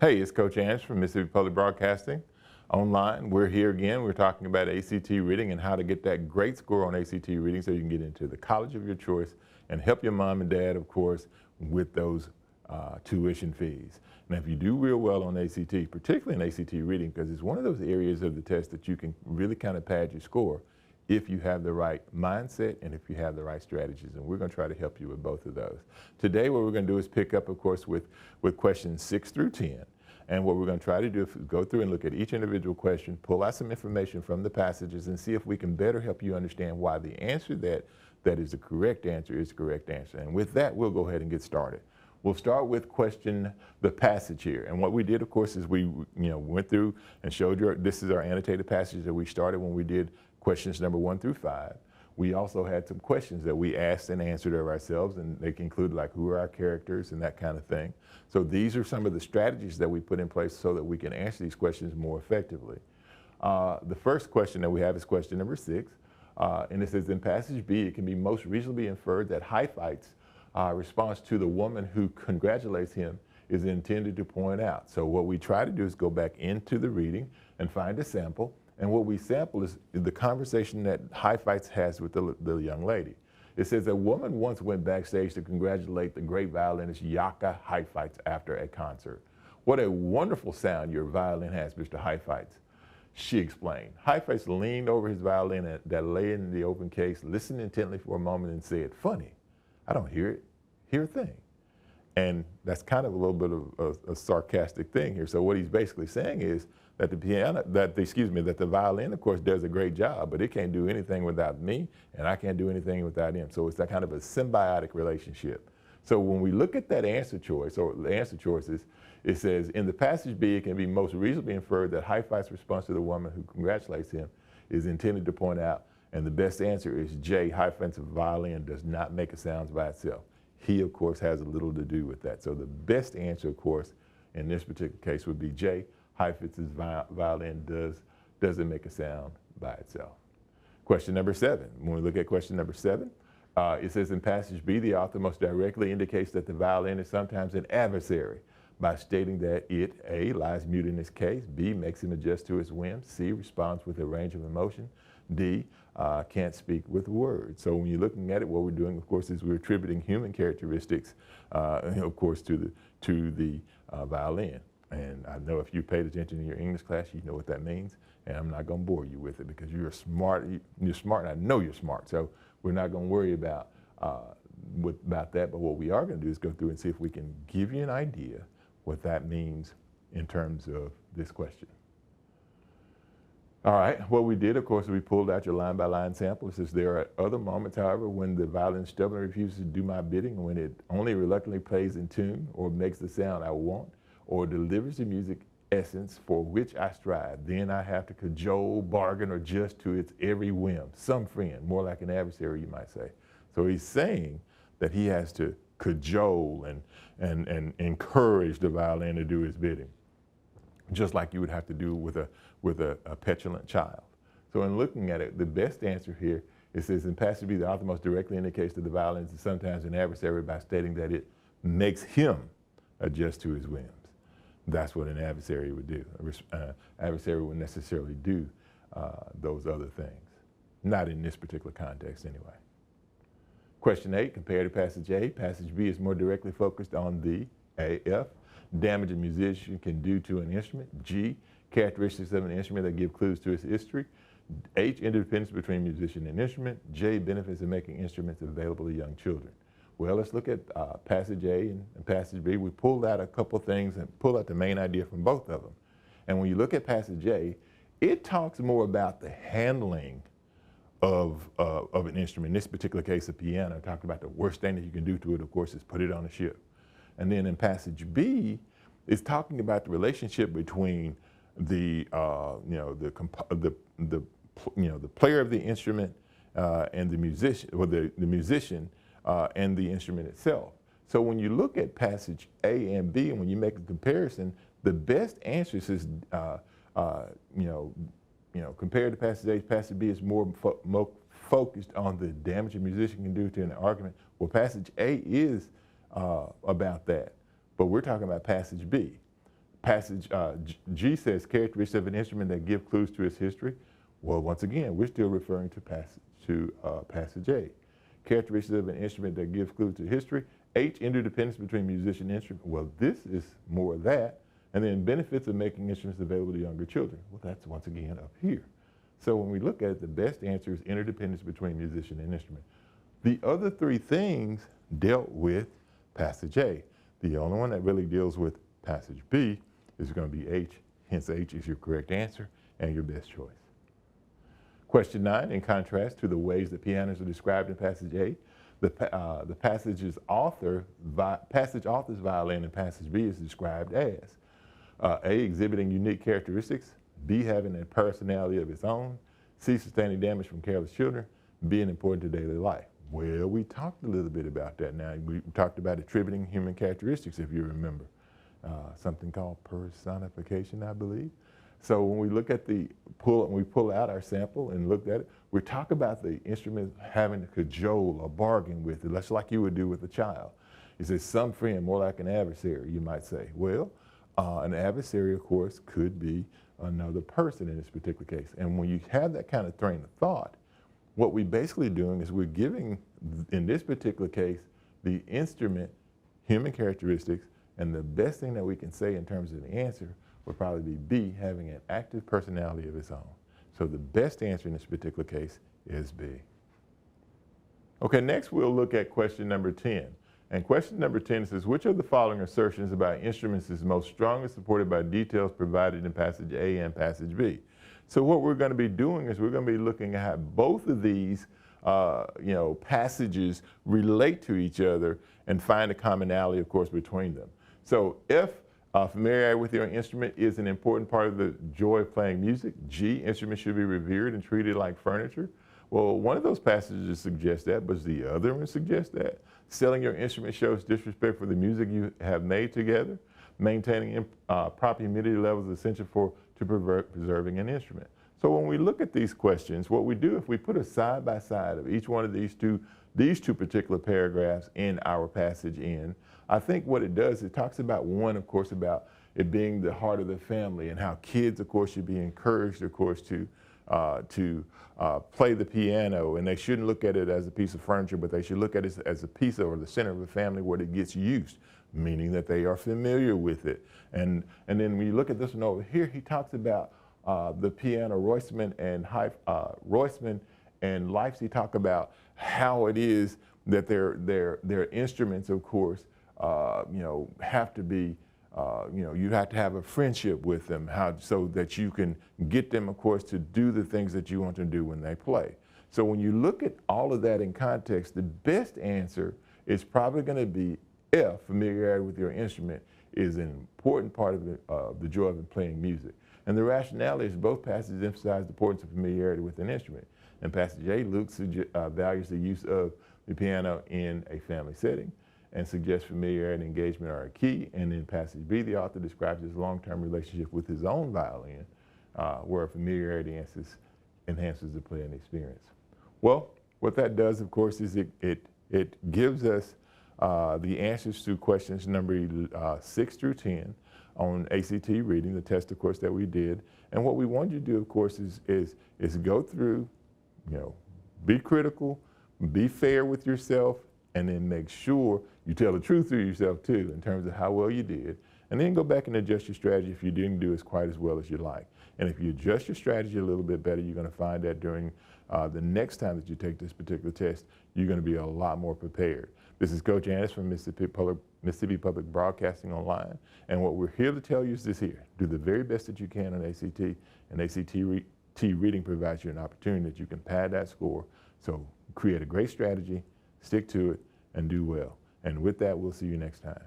Hey, it's Coach Ange from Mississippi Public Broadcasting. Online, we're here again. We're talking about ACT reading and how to get that great score on ACT reading so you can get into the college of your choice and help your mom and dad, of course, with those tuition fees. Now, if you do real well on ACT, particularly in ACT reading, because it's one of those areas of the test that you can really kind of pad your score if you have the right mindset and if you have the right strategies. And we're going to try to help you with both of those. Today, what we're going to do is pick up, of course, with questions 6 through 10. And what we're going to try to do is go through and look at each individual question, pull out some information from the passages, and see if we can better help you understand why the answer that is the correct answer is the correct answer. And with that, we'll go ahead and get started. We'll start with the passage here. And what we did, of course, is we went through and showed you, this is our annotated passage that we started when we did questions number 1 through 5. We also had some questions that we asked and answered of ourselves, and they include like who are our characters and that kind of thing. So these are some of the strategies that we put in place so that we can answer these questions more effectively. The first question that we have is question number 6. And it says, in passage B, it can be most reasonably inferred that Hyphite's response to the woman who congratulates him is intended to point out. So what we try to do is go back into the reading and find a sample. And what we sample is the conversation that Hyphites has with the young lady. It says, a woman once went backstage to congratulate the great violinist Yaka Hyphites after a concert. What a wonderful sound your violin has, Mr. Hyphites, she explained. Hyphites leaned over his violin that lay in the open case, listened intently for a moment and said, funny, I don't hear a thing. And that's kind of a little bit of a sarcastic thing here. So what he's basically saying is that the violin, of course, does a great job, but it can't do anything without me, and I can't do anything without him. So it's that kind of a symbiotic relationship. So when we look at that answer choice, or the answer choices, it says, in the passage B, it can be most reasonably inferred that Hyphite's response to the woman who congratulates him is intended to point out, and the best answer is J, Hyphites violin does not make a sound by itself. He, of course, has a little to do with that. So the best answer, of course, in this particular case would be J, Hyphites violin doesn't make a sound by itself. Question number 7. When we look at question number 7, it says in passage B, the author most directly indicates that the violin is sometimes an adversary by stating that it, A, lies mute in his case, B, makes him adjust to his whims, C, responds with a range of emotion, D, can't speak with words. So when you're looking at it, what we're doing, of course, is we're attributing human characteristics, of course, to the violin. And I know if you paid attention in your English class, you know what that means. And I'm not going to bore you with it because you're smart, and I know you're smart. So we're not going to worry about that. But what we are going to do is go through and see if we can give you an idea what that means in terms of this question. All right, what we did, of course, we pulled out your line-by-line sample. It says, there are other moments, however, when the violin stubbornly refuses to do my bidding, and when it only reluctantly plays in tune or makes the sound I want, or delivers the music essence for which I strive. Then I have to cajole, bargain, or adjust to its every whim. Some friend, more like an adversary, you might say. So he's saying that he has to cajole and encourage the violin to do his bidding, just like you would have to do with a petulant child. So in looking at it, the best answer here, it says in passage B, the author most directly indicates that the violin is sometimes an adversary by stating that it makes him adjust to his whims. That's what an adversary would do. An adversary wouldn't necessarily do those other things. Not in this particular context anyway. Question 8, compared to passage A, passage B is more directly focused on the AF, damage a musician can do to an instrument, G, characteristics of an instrument that give clues to its history, H, interdependence between musician and instrument, J, benefits of making instruments available to young children. Well, let's look at passage A and passage B. We pulled out a couple things and pulled out the main idea from both of them. And when you look at passage A, it talks more about the handling of an instrument. In this particular case, a piano. It talks about the worst thing that you can do to it, of course, is put it on a ship. And then in passage B, it's talking about the relationship between the player of the instrument and the musician, or the musician and the instrument itself. So when you look at passage A and B, and when you make a comparison, the best answers is, compared to passage B is more focused on the damage a musician can do to an argument. Well, passage A is about that, but we're talking about passage B. Passage G says characteristics of an instrument that give clues to its history. Well, once again, we're still referring to passage A. Characteristics of an instrument that gives clues to history. H, interdependence between musician and instrument. Well, this is more of that. And then benefits of making instruments available to younger children. Well, that's once again up here. So when we look at it, the best answer is interdependence between musician and instrument. The other three things dealt with passage A. The only one that really deals with passage B is going to be H, hence H is your correct answer and your best choice. Question 9, in contrast to the ways that pianos are described in passage A, the passage author's violin in passage B is described as A, exhibiting unique characteristics, B, having a personality of its own, C, sustaining damage from careless children, being important to daily life. Well, we talked a little bit about that now. We talked about attributing human characteristics, if you remember. Something called personification, I believe. So when we look at we pull out our sample and look at it, we talk about the instrument having to cajole or bargain with it, just like you would do with a child. He says, some friend, more like an adversary, you might say. Well, an adversary, of course, could be another person in this particular case. And when you have that kind of train of thought, what we're basically doing is we're giving, in this particular case, the instrument human characteristics, and the best thing that we can say in terms of the answer would probably be B, having an active personality of its own. So the best answer in this particular case is B. Okay, next we'll look at question number 10. And question number 10 says, which of the following assertions about instruments is most strongly supported by details provided in passage A and passage B? So what we're going to be doing is we're going to be looking at how both of these passages relate to each other and find a commonality, of course, between them. So if familiarity with your instrument is an important part of the joy of playing music, G, instruments should be revered and treated like furniture. Well, one of those passages suggests that, but the other one suggests that. Selling your instrument shows disrespect for the music you have made together. Maintaining proper humidity levels is essential to preserving an instrument. So when we look at these questions, what we do, if we put a side by side of each one of these two particular paragraphs in our passage in, I think what it does, it talks about one, of course, about it being the heart of the family and how kids, of course, should be encouraged, of course, to play the piano, and they shouldn't look at it as a piece of furniture, but they should look at it as a piece or the center of the family where it gets used, meaning that they are familiar with it. And then when you look at this one over here, he talks about the piano, Roisman and Leipzig talk about how it is that their instruments, of course, have to be, you have to have a friendship with them, so that you can get them, of course, to do the things that you want to do when they play. So when you look at all of that in context, the best answer is probably going to be F, familiarity with your instrument is an important part of the joy of playing music. And the rationale is both passages emphasize the importance of familiarity with an instrument. In passage A, Luke values the use of the piano in a family setting and suggests familiarity and engagement are a key. And in passage B, the author describes his long-term relationship with his own violin, where familiarity enhances the playing experience. Well, what that does, of course, is it gives us the answers to questions number 6 through 10 on ACT reading, the test, of course, that we did. And what we want you to do, of course, is go through, be critical, be fair with yourself, and then make sure you tell the truth to yourself too in terms of how well you did. And then go back and adjust your strategy if you didn't do as quite as well as you like. And if you adjust your strategy a little bit better, you're going to find that during the next time that you take this particular test, you're going to be a lot more prepared. This is Coach Annis from Mississippi Public Broadcasting Online. And what we're here to tell you is this here. Do the very best that you can on ACT, and ACT reading provides you an opportunity that you can pad that score. So create a great strategy, stick to it, and do well. And with that, we'll see you next time.